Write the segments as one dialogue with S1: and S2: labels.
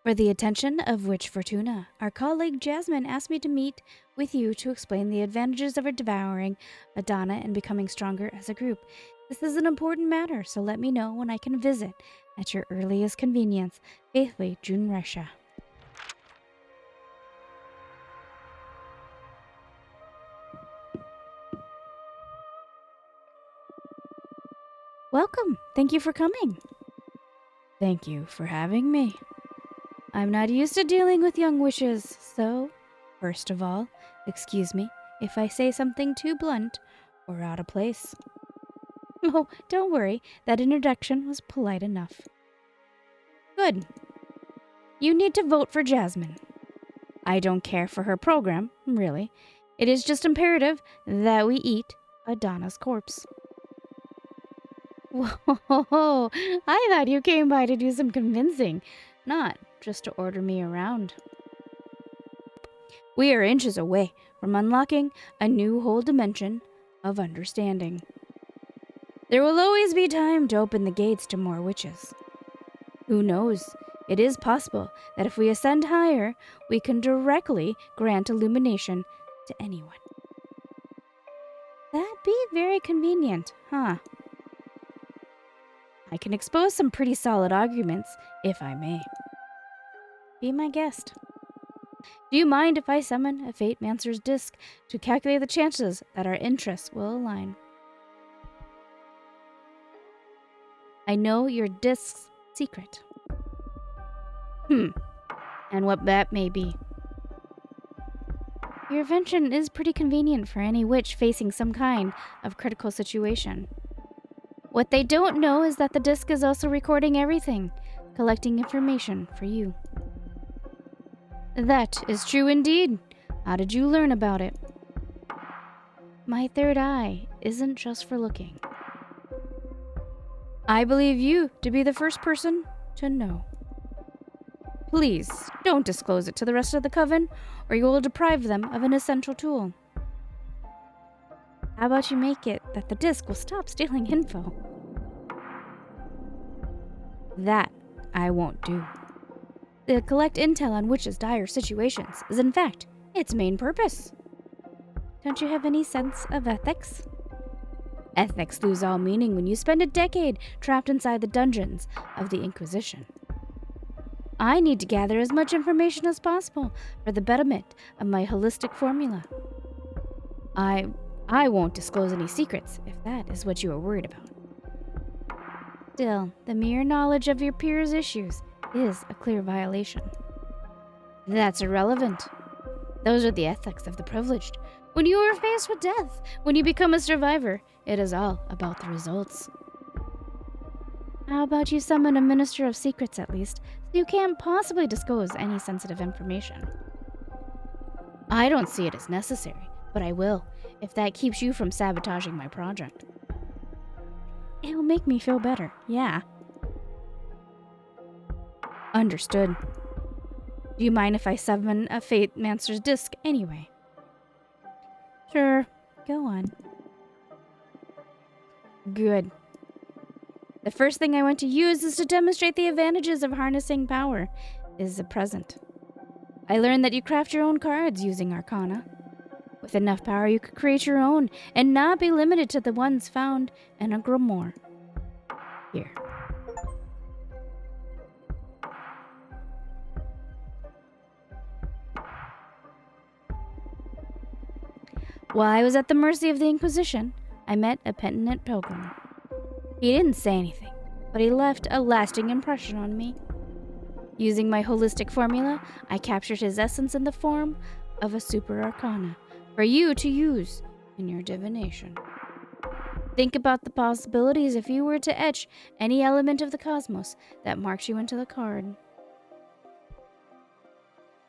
S1: For the attention of which Fortuna, our colleague Jasmine asked me to meet with you to explain the advantages of devouring Adana and becoming stronger as a group. This is an important matter, so let me know when I can visit at your earliest convenience. Faithfully, June Resha. Welcome. Thank you for coming. Thank you for having me. I'm not used to dealing with young witches, so, first of all, excuse me if I say something too blunt or out of place. Oh, don't worry, that introduction was polite enough. Good. You need to vote for Jasmine. I don't care for her program, really. It is just imperative that we eat Adana's corpse. Whoa, I thought you came by to do some convincing, not just to order me around. We are inches away from unlocking a new whole dimension of understanding. There will always be time to open the gates to more witches. Who knows? It is possible that if we ascend higher, we can directly grant illumination to anyone. That'd be very convenient, huh? I can expose some pretty solid arguments, if I may. Be my guest. Do you mind if I summon a Fate Mancer's disc to calculate the chances that our interests will align? I know your disc's secret. And what that may be. Your invention is pretty convenient for any witch facing some kind of critical situation. What they don't know is that the disc is also recording everything, collecting information for you. That is true indeed. How did you learn about it? My third eye isn't just for looking. I believe you to be the first person to know. Please, don't disclose it to the rest of the coven, or you will deprive them of an essential tool. How about you make it that the disc will stop stealing info? That I won't do. To collect intel on witches' dire situations is, in fact, its main purpose. Don't you have any sense of ethics? Ethics lose all meaning when you spend a decade trapped inside the dungeons of the Inquisition. I need to gather as much information as possible for the betterment of my holistic formula. I won't disclose any secrets if that is what you are worried about. Still, the mere knowledge of your peers' issues is a clear violation. That's irrelevant. Those are the ethics of the privileged. When you are faced with death, when you become a survivor, it is all about the results. How about you summon a Minister of Secrets at least, so you can't possibly disclose any sensitive information? I don't see it as necessary, but I will, if that keeps you from sabotaging my project. It will make me feel better, yeah. Understood. Do you mind if I summon a Fate Mancer's disc anyway? Sure, go on. Good. The first thing I want to use is to demonstrate the advantages of harnessing power is the present. I learned that you craft your own cards using Arcana. With enough power, you could create your own and not be limited to the ones found in a grimoire. Here. While I was at the mercy of the Inquisition, I met a penitent pilgrim. He didn't say anything, but he left a lasting impression on me. Using my holistic formula, I captured his essence in the form of a super arcana for you to use in your divination. Think about the possibilities if you were to etch any element of the cosmos that marks you into the card.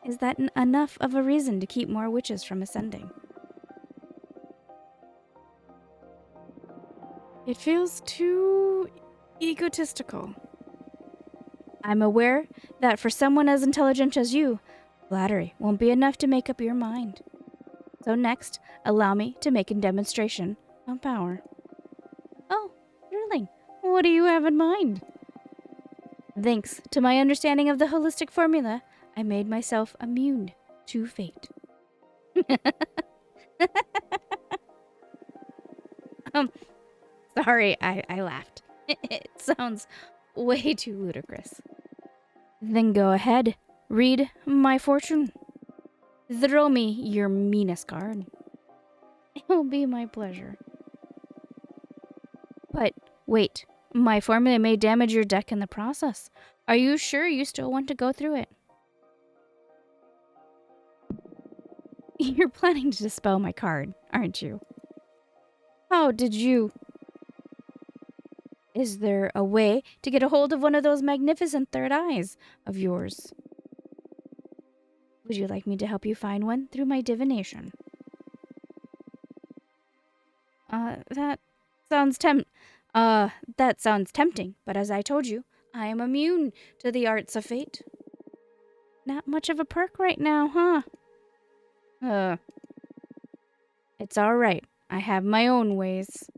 S1: Is that enough of a reason to keep more witches from ascending? It feels too egotistical. I'm aware that for someone as intelligent as you, flattery won't be enough to make up your mind. So next, allow me to make a demonstration of power. Oh, really? What do you have in mind? Thanks to my understanding of the holistic formula, I made myself immune to fate. um, sorry, I laughed. It sounds way too ludicrous. Then go ahead, read my fortune. Throw me your meanest card. It will be my pleasure. But wait, my formula may damage your deck in the process. Are you sure you still want to go through it? You're planning to dispel my card, aren't you? How did you? Is there a way to get a hold of one of those magnificent third eyes of yours? Would you like me to help you find one through my divination? That sounds tempting, but as I told you, I am immune to the arts of fate. Not much of a perk right now, huh? It's alright. I have my own ways.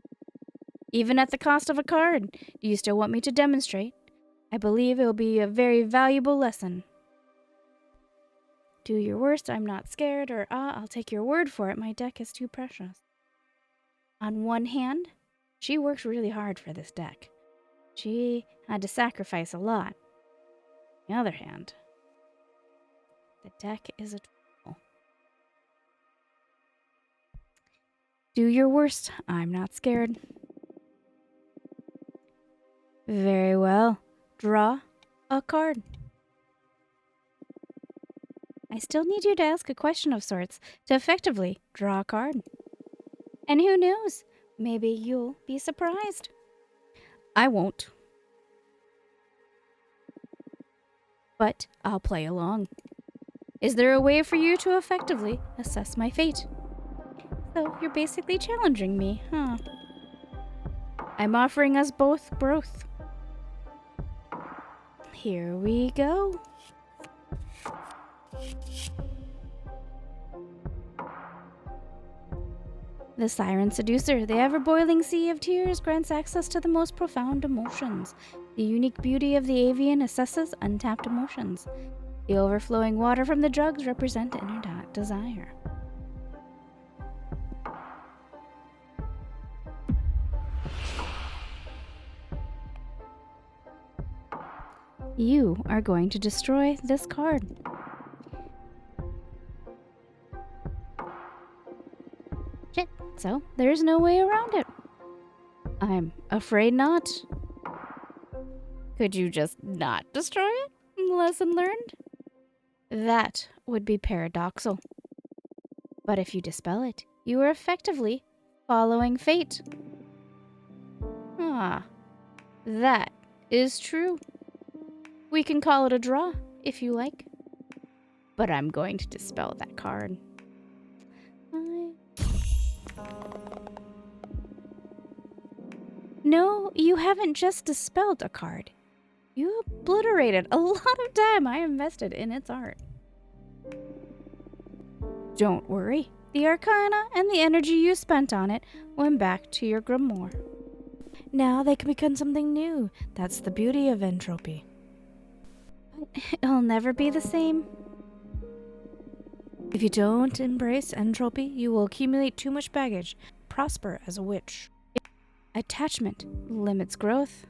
S1: Even at the cost of a card, do you still want me to demonstrate? I believe it will be a very valuable lesson. Do your worst, I'm not scared, or I'll take your word for it, my deck is too precious. On one hand, she worked really hard for this deck. She had to sacrifice a lot. On the other hand, the deck is a tool. Do your worst, I'm not scared. Very well. Draw a card. I still need you to ask a question of sorts to effectively draw a card. And who knows? Maybe you'll be surprised. I won't. But I'll play along. Is there a way for you to effectively assess my fate? So you're basically challenging me, huh? I'm offering us both growth. Here we go. The Siren Seducer, the ever-boiling sea of tears, grants access to the most profound emotions. The unique beauty of the avian assesses untapped emotions. The overflowing water from the drugs represent inner desire. You are going to destroy this card. Shit, so there's no way around it. I'm afraid not. Could you just not destroy it? Lesson learned? That would be paradoxal. But if you dispel it, you are effectively following fate. Ah, that is true. We can call it a draw, if you like. But I'm going to dispel that card. No, you haven't just dispelled a card. You obliterated a lot of time I invested in its art. Don't worry. The arcana and the energy you spent on it went back to your grimoire. Now they can become something new. That's the beauty of entropy. It'll never be the same. If you don't embrace entropy, you will accumulate too much baggage, prosper as a witch. Attachment limits growth.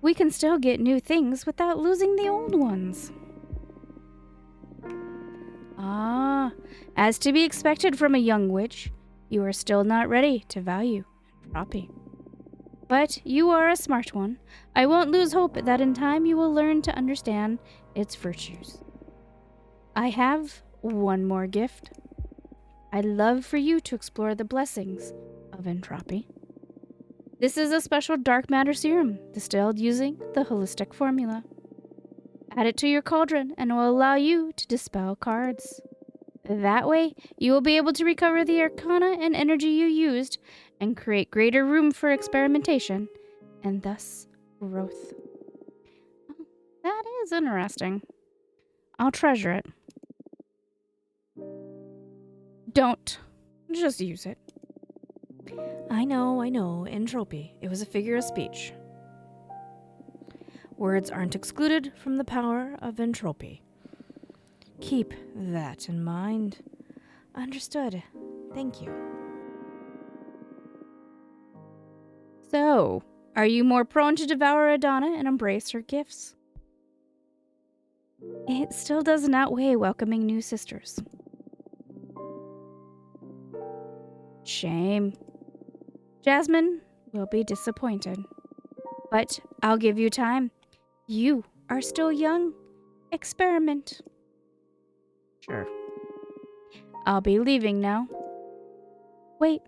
S1: We can still get new things without losing the old ones. Ah, as to be expected from a young witch, you are still not ready to value entropy. But you are a smart one. I won't lose hope that in time you will learn to understand its virtues. I have one more gift. I'd love for you to explore the blessings of entropy. This is a special dark matter serum distilled using the holistic formula. Add it to your cauldron and it will allow you to dispel cards. That way, you will be able to recover the arcana and energy you used and create greater room for experimentation and thus growth. Oh, that is interesting. I'll treasure it. Don't. Just use it. I know. Entropy. It was a figure of speech.
S2: words aren't excluded from the power of entropy. Keep that in mind. Understood. Thank you.
S1: So, are you more prone to devour Adana and embrace her gifts? It still doesn't outweigh welcoming new sisters. Shame. Jasmine will be disappointed. But I'll give you time. You are still young. Experiment. Sure. I'll be leaving now. Wait.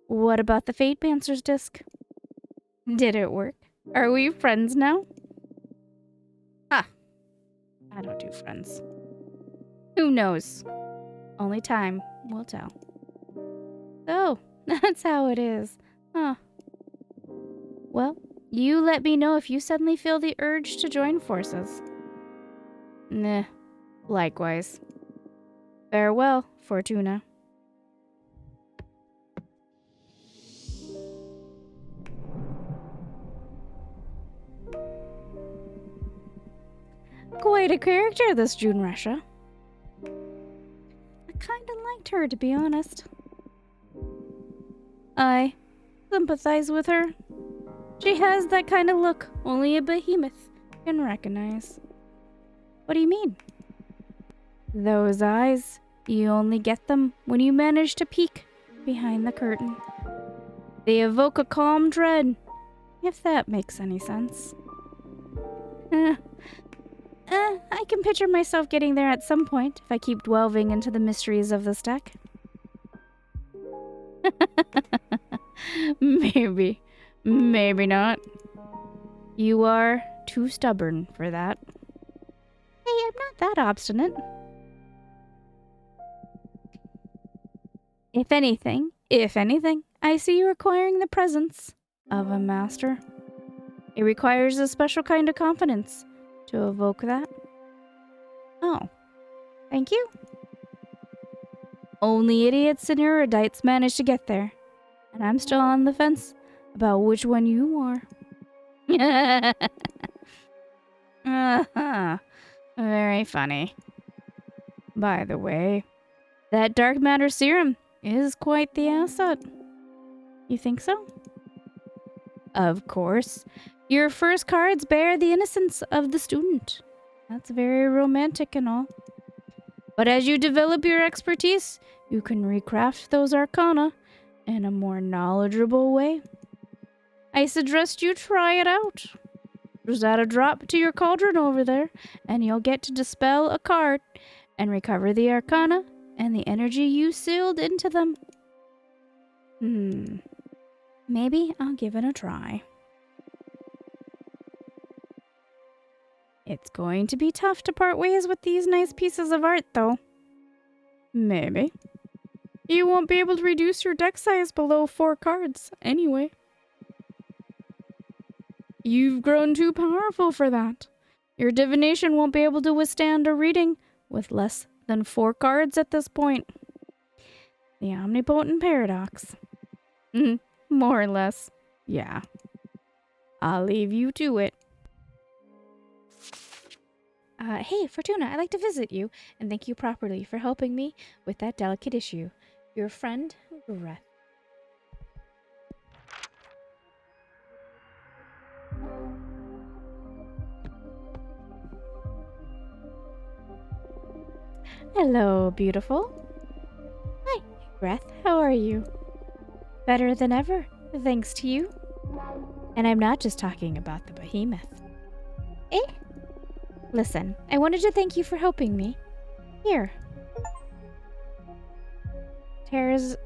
S1: What about the Fate Panzer's disc? Did it work? Are we friends now? Ha! I don't do friends. Who knows? Only time will tell. So, that's how it is. Huh. Well, you let me know if you suddenly feel the urge to join forces. Nah. Likewise. Farewell, Fortuna. Quite a character, this June Russia. I kinda liked her, to be honest. I sympathize with her. She has that kind of look only a behemoth can recognize. What do you mean? Those eyes, you only get them when you manage to peek behind the curtain. They evoke a calm dread, if that makes any sense. I can picture myself getting there at some point if I keep delving into the mysteries of this deck. Maybe. Maybe not. You are too stubborn for that. Hey, I'm not that obstinate. If anything, I see you acquiring the presence of a master. It requires a special kind of confidence to evoke that. Oh, thank you. Only idiots and erudites manage to get there. And I'm still on the fence about which one you are. Very funny. By the way, that dark matter serum is quite the asset. You think so? Of course. Your first cards bear the innocence of the student. That's very romantic and all. But as you develop your expertise, you can recraft those arcana in a more knowledgeable way. I suggest you try it out. Just add a drop to your cauldron over there, and you'll get to dispel a card and recover the arcana and the energy you sealed into them. Maybe I'll give it a try. It's going to be tough to part ways with these nice pieces of art, though. Maybe. You won't be able to reduce your deck size below 4 cards, anyway. You've grown too powerful for that. Your divination won't be able to withstand a reading with less than 4 cards at this point. The omnipotent paradox. More or less. Yeah. I'll leave you to it. Hey, Fortuna, I'd like to visit you and thank you properly for helping me with that delicate issue. Your friend, Greth. Hello, beautiful. Hi, Greth. How are you? Better than ever, thanks to you. And I'm not just talking about the behemoth. Eh? Listen, I wanted to thank you for helping me. Here. Terrors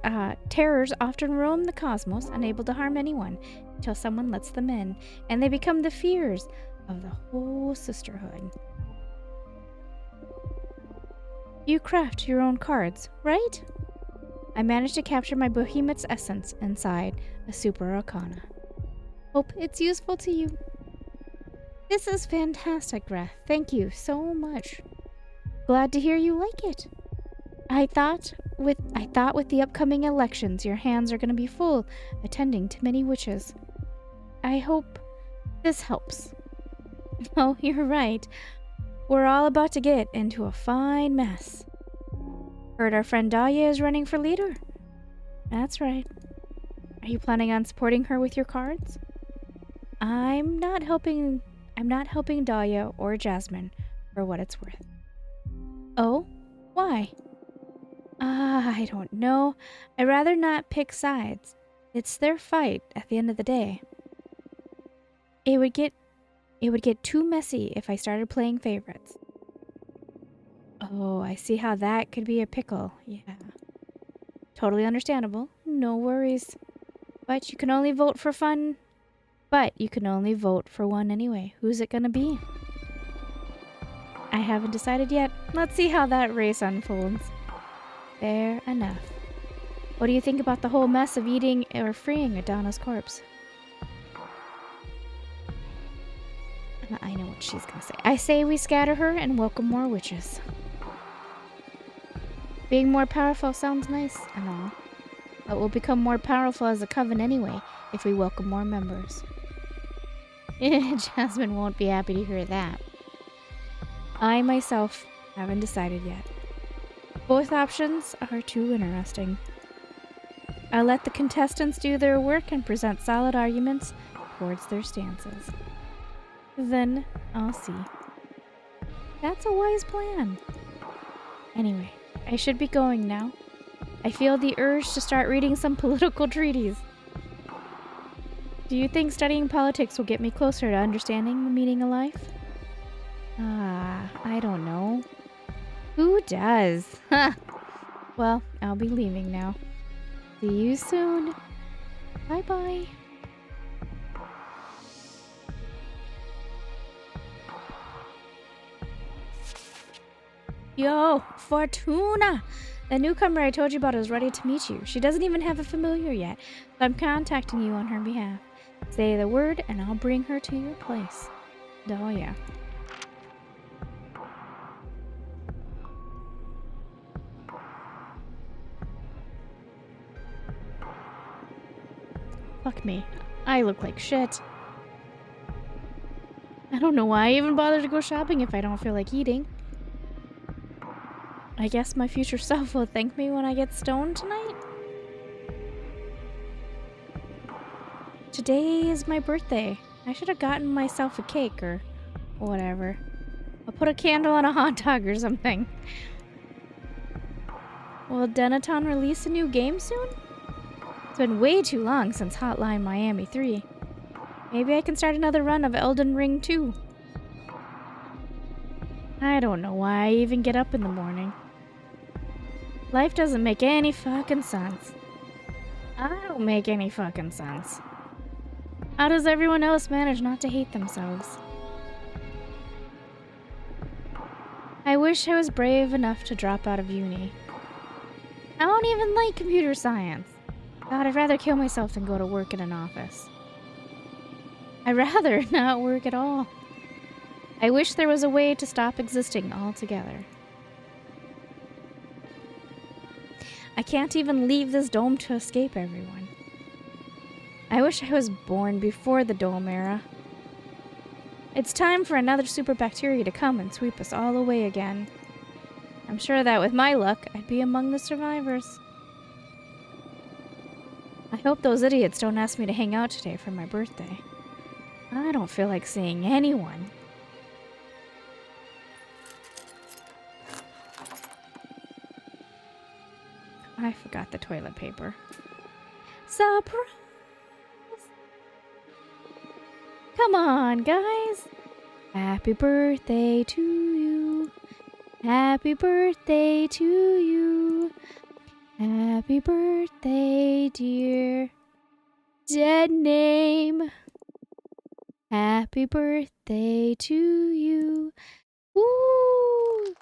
S1: often roam the cosmos, unable to harm anyone, until someone lets them in, and they become the fears of the whole Sisterhood. You craft your own cards, right? I managed to capture my behemoth's essence inside a super arcana. Hope it's useful to you. This is fantastic, Greth. Thank you so much. Glad to hear you like it. I thought with the upcoming elections, your hands are going to be full attending to many witches. I hope this helps. Oh, you're right. We're all about to get into a fine mess. Heard our friend Dahlia is running for leader. That's right. Are you planning on supporting her with your cards? I'm not helping Dahlia or Jasmine for what it's worth. Oh? Why? I don't know. I'd rather not pick sides. It's their fight at the end of the day. It would get too messy if I started playing favorites. Oh, I see how that could be a pickle. Yeah. Totally understandable. No worries. But you can only vote for fun. But you can only vote for one anyway. Who's it gonna be? I haven't decided yet. Let's see how that race unfolds. Fair enough. What do you think about the whole mess of eating or freeing Adana's corpse? I know what she's gonna say. I say we scatter her and welcome more witches. Being more powerful sounds nice and all, but we'll become more powerful as a coven anyway if we welcome more members. Jasmine won't be happy to hear that. I myself haven't decided yet. Both options are too interesting. I'll let the contestants do their work and present solid arguments towards their stances. Then I'll see. That's a wise plan. Anyway, I should be going now. I feel the urge to start reading some political treaties. Do you think studying politics will get me closer to understanding the meaning of life? I don't know. Who does? Well, I'll be leaving now. See you soon. Bye-bye. Yo, Fortuna! The newcomer I told you about is ready to meet you. She doesn't even have a familiar yet, so I'm contacting you on her behalf. Say the word and I'll bring her to your place. Oh, yeah. Fuck me. I look like shit. I don't know why I even bother to go shopping if I don't feel like eating. I guess my future self will thank me when I get stoned tonight? Today is my birthday. I should have gotten myself a cake or whatever. I'll put a candle on a hot dog or something. Will Denaton release a new game soon? It's been way too long since Hotline Miami 3. Maybe I can start another run of Elden Ring 2. I don't know why I even get up in the morning. Life doesn't make any fucking sense. I don't make any fucking sense. How does everyone else manage not to hate themselves? I wish I was brave enough to drop out of uni. I don't even like computer science. God, I'd rather kill myself than go to work in an office. I'd rather not work at all. I wish there was a way to stop existing altogether. I can't even leave this dome to escape everyone. I wish I was born before the dome era. It's time for another super bacteria to come and sweep us all away again. I'm sure that with my luck, I'd be among the survivors. I hope those idiots don't ask me to hang out today for my birthday. I don't feel like seeing anyone. I forgot the toilet paper. Surprise! Come on, guys! Happy birthday to you. Happy birthday to you. Happy birthday, dear. Dead name. Happy birthday to you. Woo!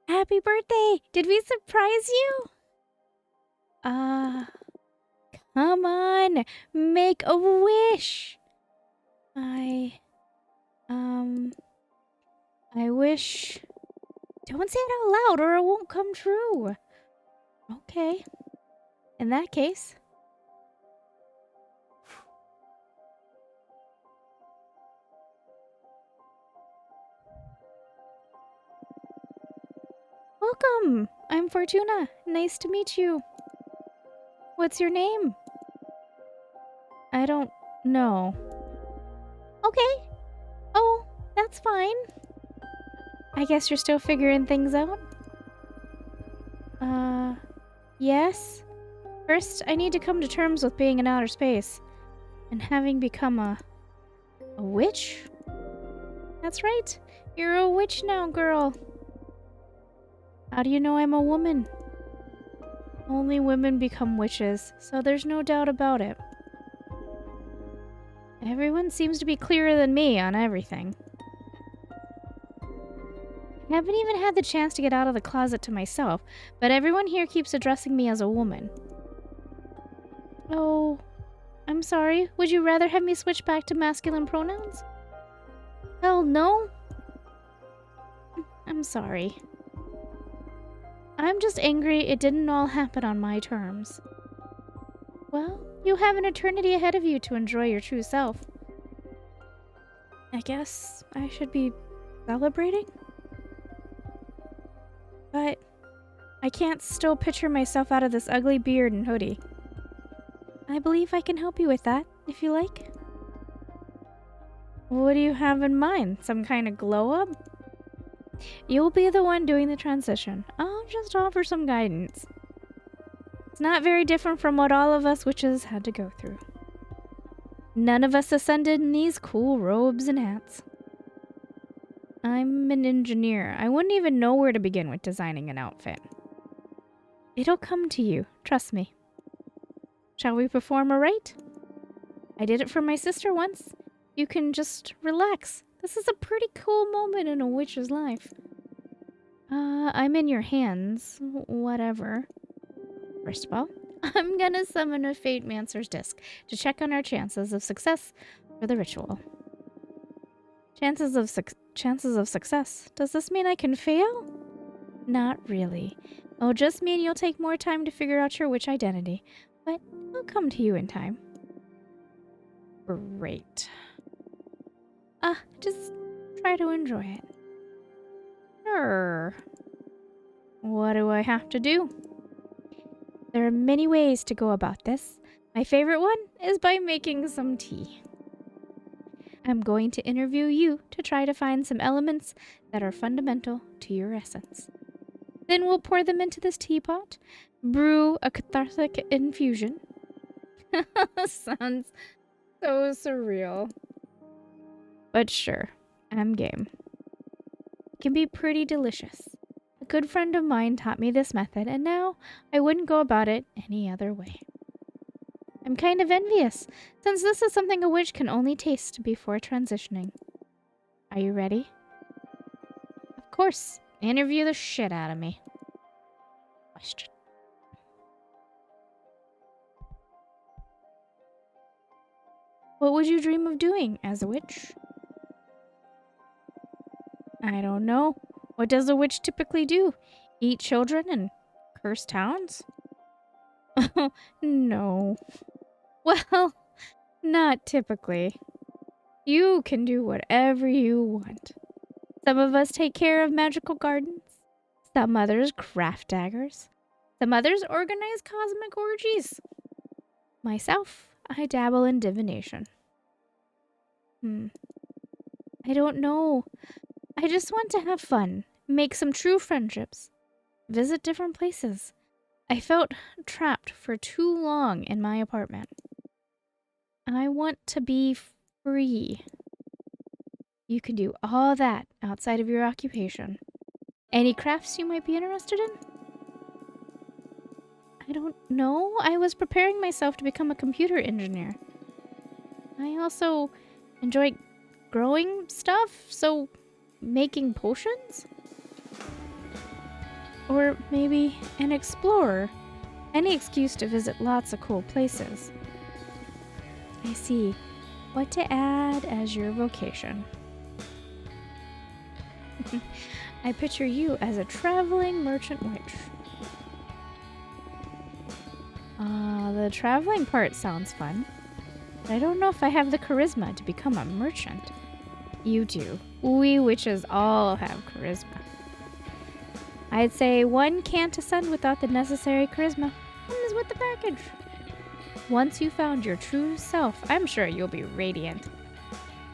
S1: Happy birthday! Did we surprise you? Come on! Make a wish! I wish... Don't say it out loud or it won't come true. Okay. In that case, Welcome! I'm Fortuna. Nice to meet you. What's your name? I don't know. Okay. Oh, that's fine. I guess you're still figuring things out? Yes. First, I need to come to terms with being in outer space. And having become a witch? That's right. You're a witch now, girl. How do you know I'm a woman? Only women become witches, so there's no doubt about it. Everyone seems to be clearer than me on everything. I haven't even had the chance to get out of the closet to myself, but everyone here keeps addressing me as a woman. Oh, I'm sorry. Would you rather have me switch back to masculine pronouns? Hell no. I'm sorry. I'm just angry it didn't all happen on my terms. Well, you have an eternity ahead of you to enjoy your true self. I guess I should be celebrating? But I can't still picture myself out of this ugly beard and hoodie. I believe I can help you with that, if you like. What do you have in mind? Some kind of glow-up? You'll be the one doing the transition. I'll just offer some guidance. It's not very different from what all of us witches had to go through. None of us ascended in these cool robes and hats. I'm an engineer. I wouldn't even know where to begin with designing an outfit. It'll come to you, trust me. Shall we perform a rite? I did it for my sister once. You can just relax. This is a pretty cool moment in a witch's life. I'm in your hands. Whatever. First of all, I'm gonna summon a Fate Mancer's disc to check on our chances of success for the ritual. Chances of success. Does this mean I can fail? Not really. It'll just mean you'll take more time to figure out your witch identity, but I'll come to you in time. Great. Just try to enjoy it. Sure. What do I have to do? There are many ways to go about this. My favorite one is by making some tea. I'm going to interview you to try to find some elements that are fundamental to your essence. Then we'll pour them into this teapot, brew a cathartic infusion. Sounds so surreal. But sure, I'm game. It can be pretty delicious. A good friend of mine taught me this method, and now I wouldn't go about it any other way. I'm kind of envious, since this is something a witch can only taste before transitioning. Are you ready? Of course. Interview the shit out of me. Question. What would you dream of doing as a witch? I don't know. What does a witch typically do? Eat children and curse towns? No. Well, not typically. You can do whatever you want. Some of us take care of magical gardens. Some others craft daggers. Some others organize cosmic orgies. Myself, I dabble in divination. I don't know. I just want to have fun, make some true friendships, visit different places. I felt trapped for too long in my apartment. I want to be free. You can do all that outside of your occupation. Any crafts you might be interested in? I don't know. I was preparing myself to become a computer engineer. I also enjoy growing stuff, so making potions? Or maybe an explorer. Any excuse to visit lots of cool places. I see. What to add as your vocation? I picture you as a traveling merchant witch. The traveling part sounds fun. But I don't know if I have the charisma to become a merchant. You do. We witches all have charisma. I'd say one can't ascend without the necessary charisma. Comes with the package. Once you found your true self, I'm sure you'll be radiant.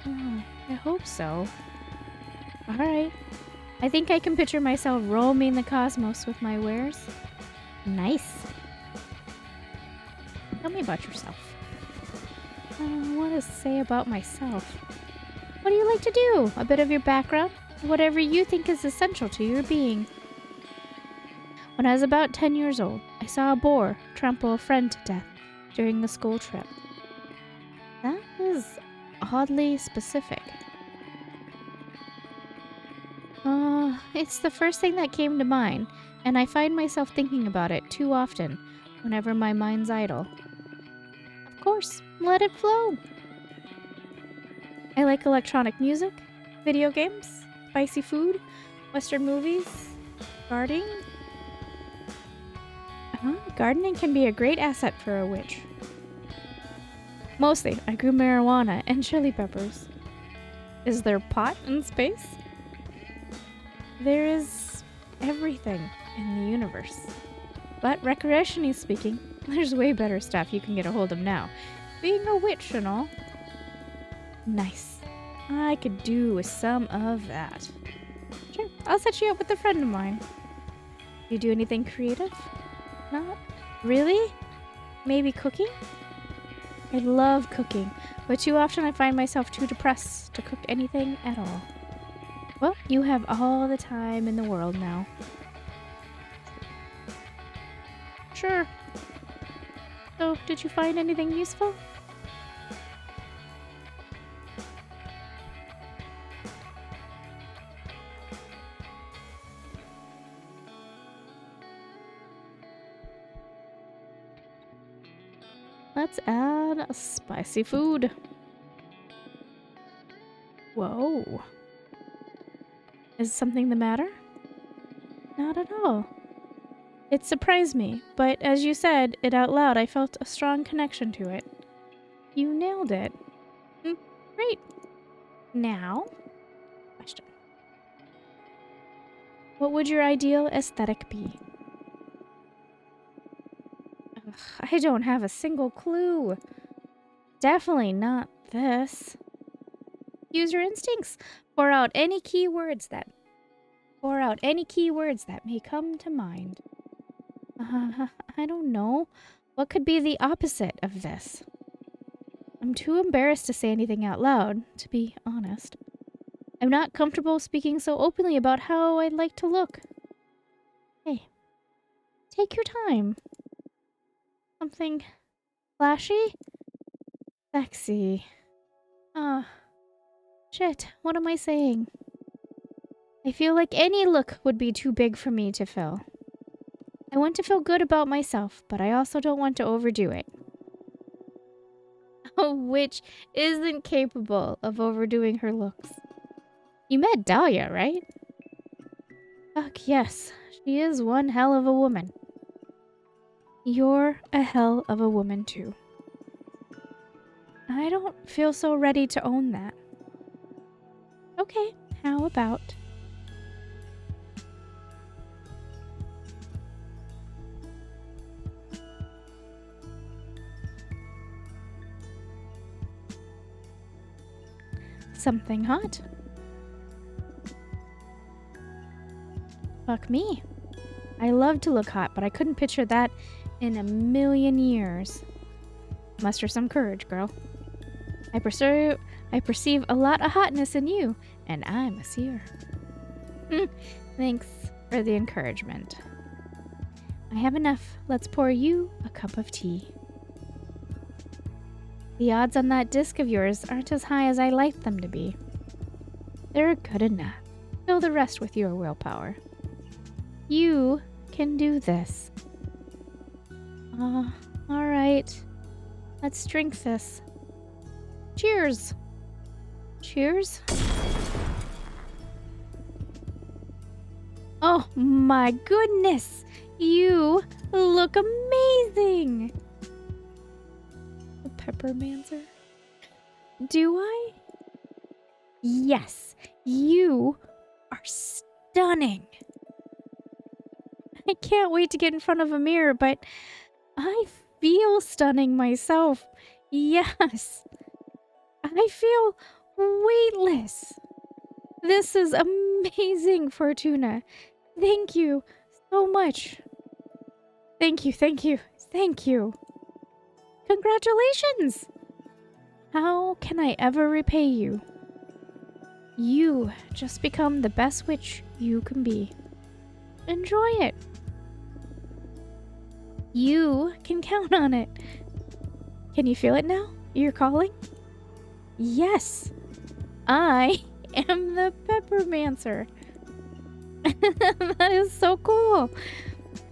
S1: Oh, I hope so. Alright. I think I can picture myself roaming the cosmos with my wares. Nice. Tell me about yourself. What to say about myself? What do you like to do? A bit of your background? Whatever you think is essential to your being. When I was about 10 years old, I saw a boar trample a friend to death during a school trip. That is oddly specific. It's the first thing that came to mind, and I find myself thinking about it too often whenever my mind's idle. Of course, let it flow. I like electronic music, video games, spicy food, Western movies, gardening. Gardening can be a great asset for a witch. Mostly, I grew marijuana and chili peppers. Is there pot in space? There is everything in the universe. But recreationally speaking, there's way better stuff you can get a hold of now. Being a witch and all. Nice. I could do with some of that. Sure, I'll set you up with a friend of mine. You do anything creative? Not really? Maybe cooking? I love cooking, but too often I find myself too depressed to cook anything at all. Well, you have all the time in the world now. Sure. So, did you find anything useful? Let's add a spicy food. Whoa. Is something the matter? Not at all. It surprised me, but as you said it out loud, I felt a strong connection to it. You nailed it. Great. Now, question. What would your ideal aesthetic be? Ugh, I don't have a single clue. Definitely not this. Use your instincts. Pour out any keywords that may come to mind. I don't know. What could be the opposite of this? I'm too embarrassed to say anything out loud, to be honest. I'm not comfortable speaking so openly about how I'd like to look. Hey, take your time. Something flashy? Sexy. Shit, what am I saying? I feel like any look would be too big for me to fill. I want to feel good about myself, but I also don't want to overdo it. A witch isn't capable of overdoing her looks. You met Dahlia, right? Fuck yes, she is one hell of a woman. You're a hell of a woman too. I don't feel so ready to own that. Okay, how about... something hot? Fuck me. I love to look hot, but I couldn't picture that in a million years. Muster some courage, girl. I perceive a lot of hotness in you, and I'm a seer. Thanks for the encouragement. I have enough. Let's pour you a cup of tea. The odds on that disc of yours aren't as high as I like them to be. They're good enough. Fill the rest with your willpower. You can do this. Alright. Let's drink this. Cheers! Cheers? Oh my goodness! You look amazing! The Peppermancer? Do I? Yes, you are stunning. I can't wait to get in front of a mirror, but I feel stunning myself. Yes, I feel weightless. This is amazing, Fortuna. Thank you so much. Thank you, thank you, thank you. Congratulations! How can I ever repay you? You just become the best witch you can be. Enjoy it. You can count on it. Can you feel it now? You're calling? Yes. I am the Peppermancer. That is so cool.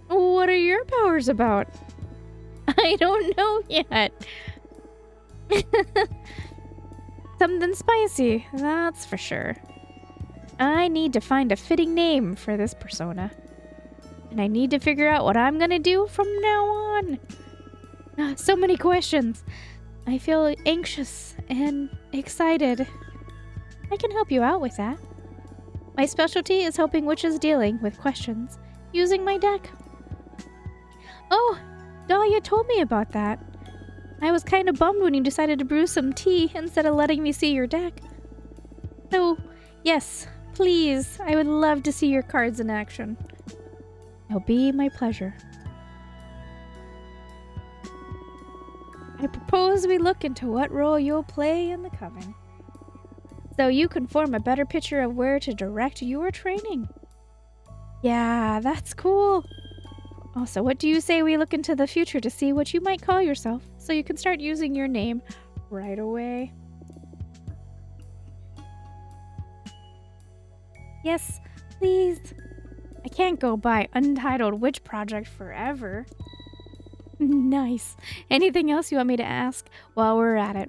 S1: What are your powers about? I don't know yet. Something spicy, that's for sure. I need to find a fitting name for this persona. And I need to figure out what I'm gonna do from now on. So many questions. I feel anxious and excited. I can help you out with that. My specialty is helping witches dealing with questions using my deck. Oh, Dahlia told me about that. I was kind of bummed when you decided to brew some tea instead of letting me see your deck. So, yes, please, I would love to see your cards in action. It'll be my pleasure. I propose we look into what role you'll play in the coven, so you can form a better picture of where to direct your training. Yeah, that's cool. Also, what do you say we look into the future to see what you might call yourself, so you can start using your name right away? Yes, please. I can't go by Untitled Witch Project forever. Nice. Anything else you want me to ask while we're at it?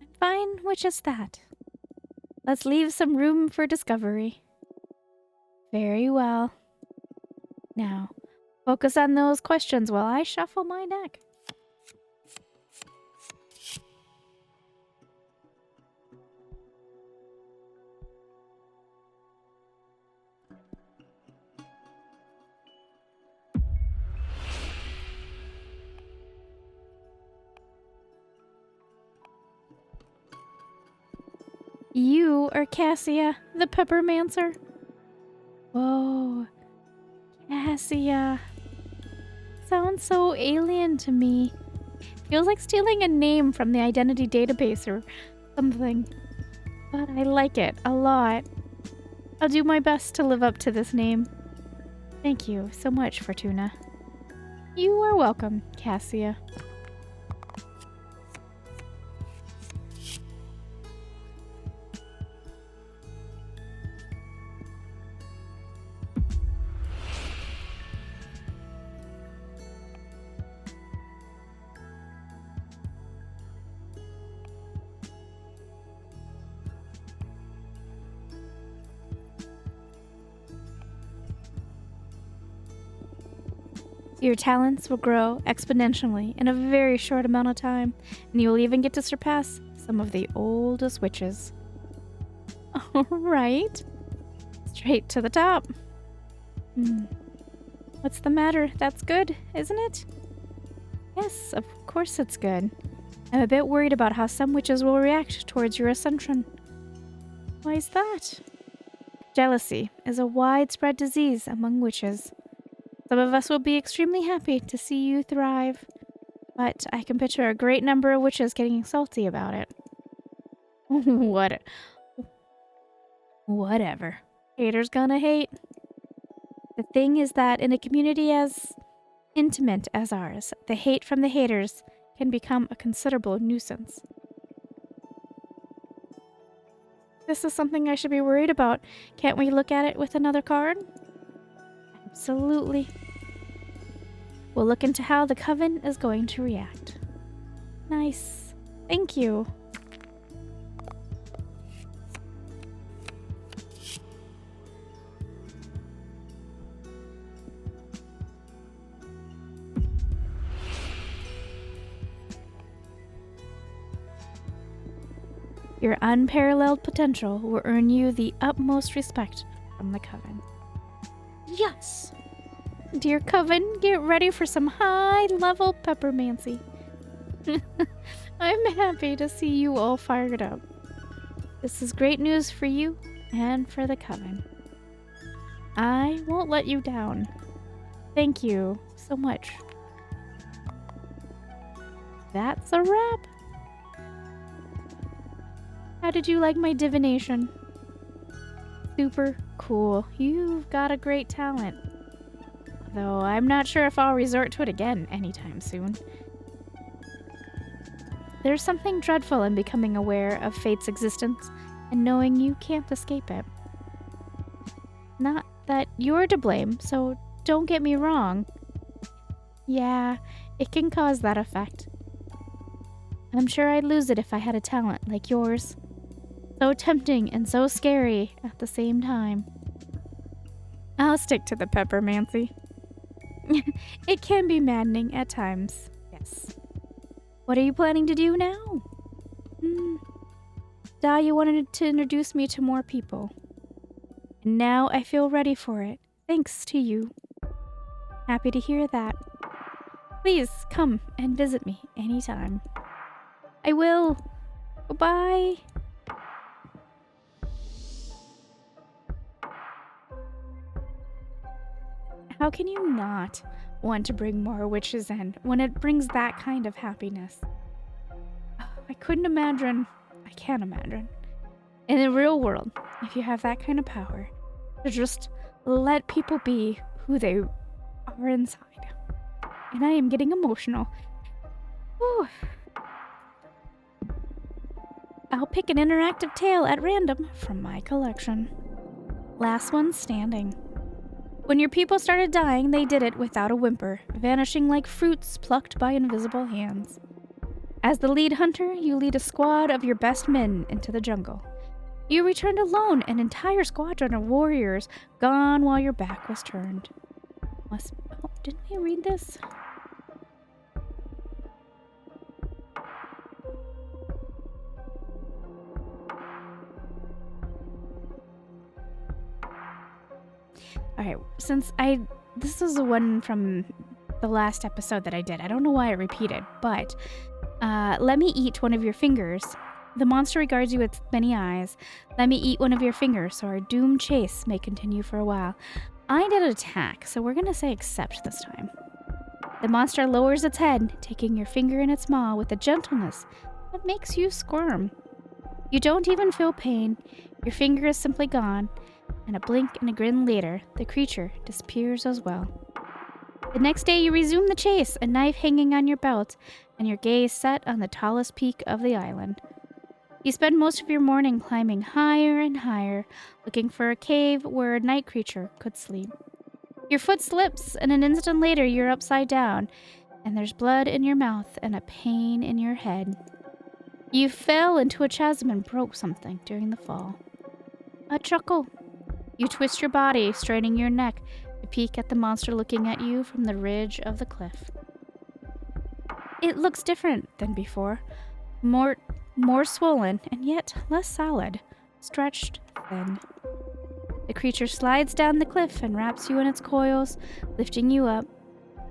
S1: I'm fine with just that. Let's leave some room for discovery. Very well. Now, focus on those questions while I shuffle my deck. You are Cassia, the Peppermancer. Whoa, Cassia. Sounds so alien to me. Feels like stealing a name from the identity database or something. But I like it a lot. I'll do my best to live up to this name. Thank you so much, Fortuna. You are welcome, Cassia. Your talents will grow exponentially in a very short amount of time, and you will even get to surpass some of the oldest witches. Alright. Straight to the top. What's the matter? That's good, isn't it? Yes, of course it's good. I'm a bit worried about how some witches will react towards your ascension. Why is that? Jealousy is a widespread disease among witches. Some of us will be extremely happy to see you thrive, but I can picture a great number of witches getting salty about it. Whatever. Haters gonna hate. The thing is that in a community as intimate as ours, the hate from the haters can become a considerable nuisance. This is something I should be worried about. Can't we look at it with another card? Absolutely. We'll look into how the coven is going to react. Nice. Thank you. Your unparalleled potential will earn you the utmost respect from the coven. Yes! Dear Coven, get ready for some high-level peppermancy. I'm happy to see you all fired up. This is great news for you and for the Coven. I won't let you down. Thank you so much. That's a wrap. How did you like my divination? Super cool. You've got a great talent. Though I'm not sure if I'll resort to it again anytime soon. There's something dreadful in becoming aware of fate's existence and knowing you can't escape it. Not that you're to blame, so don't get me wrong. Yeah, it can cause that effect. I'm sure I'd lose it if I had a talent like yours. So tempting and so scary at the same time. I'll stick to the peppermancy. It can be maddening at times, yes. What are you planning to do now? Da, you wanted to introduce me to more people. And now I feel ready for it, thanks to you. Happy to hear that. Please come and visit me anytime. I will. Goodbye. How can you not want to bring more witches in when it brings that kind of happiness? I couldn't imagine. I can't imagine. In the real world, if you have that kind of power, to just let people be who they are inside. And I am getting emotional. Whew. I'll pick an interactive tale at random from my collection. Last one standing. When your people started dying, they did it without a whimper, vanishing like fruits plucked by invisible hands. As the lead hunter, you lead a squad of your best men into the jungle. You returned alone, an entire squadron of warriors gone while your back was turned. Didn't we read this? Alright, this is the one from the last episode that I did. I don't know why it repeated, but let me eat one of your fingers. The monster regards you with many eyes. Let me eat one of your fingers so our doomed chase may continue for a while. I did attack, so we're gonna say accept this time. The monster lowers its head, taking your finger in its maw with a gentleness that makes you squirm. You don't even feel pain. Your finger is simply gone, and a blink and a grin later, the creature disappears as well. The next day, you resume the chase, a knife hanging on your belt, and your gaze set on the tallest peak of the island. You spend most of your morning climbing higher and higher, looking for a cave where a night creature could sleep. Your foot slips, and an instant later, you're upside down, and there's blood in your mouth and a pain in your head. You fell into a chasm and broke something during the fall. A chuckle. You twist your body, straining your neck to peek at the monster looking at you from the ridge of the cliff. It looks different than before. More swollen, and yet less solid. Stretched thin. The creature slides down the cliff and wraps you in its coils, lifting you up.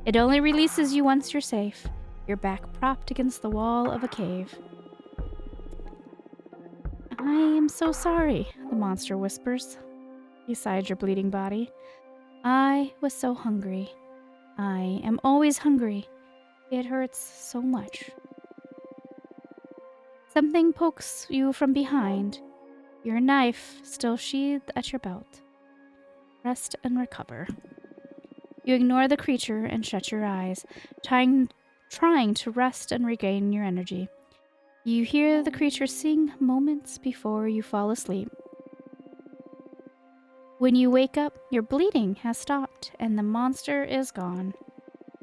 S1: It only releases you once you're safe, your back propped against the wall of a cave. I am so sorry, the monster whispers beside your bleeding body. I was so hungry. I am always hungry. It hurts so much. Something pokes you from behind, your knife still sheathed at your belt. Rest and recover. You ignore the creature and shut your eyes, trying to rest and regain your energy. You hear the creature sing moments before you fall asleep. When you wake up, your bleeding has stopped and the monster is gone.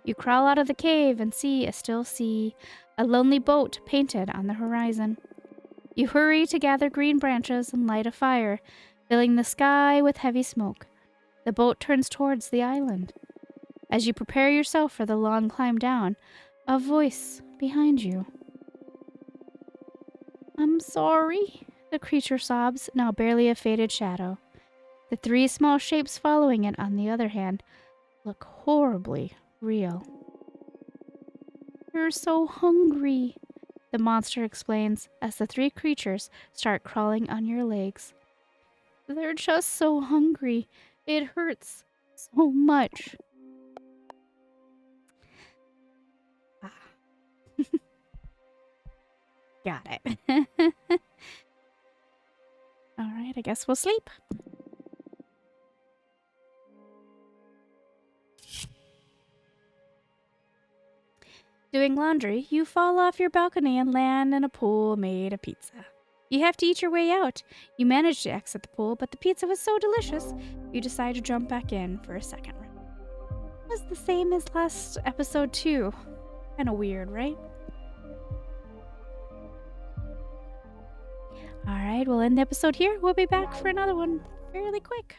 S1: You crawl out of the cave and see a still sea, a lonely boat painted on the horizon. You hurry to gather green branches and light a fire, filling the sky with heavy smoke. The boat turns towards the island. As you prepare yourself for the long climb down, a voice behind you. I'm sorry, the creature sobs, now barely a faded shadow. The three small shapes following it, on the other hand, look horribly real. You're so hungry, the monster explains as the three creatures start crawling on your legs. They're just so hungry. It hurts so much. Ah. Got it. All right, I guess we'll sleep. Doing laundry, you fall off your balcony and land in a pool made of pizza. You have to eat your way out. You manage to exit the pool, but the pizza was so delicious, you decide to jump back in for a second round. It was the same as last episode, too. Kinda weird, right? Alright, we'll end the episode here. We'll be back for another one fairly quick.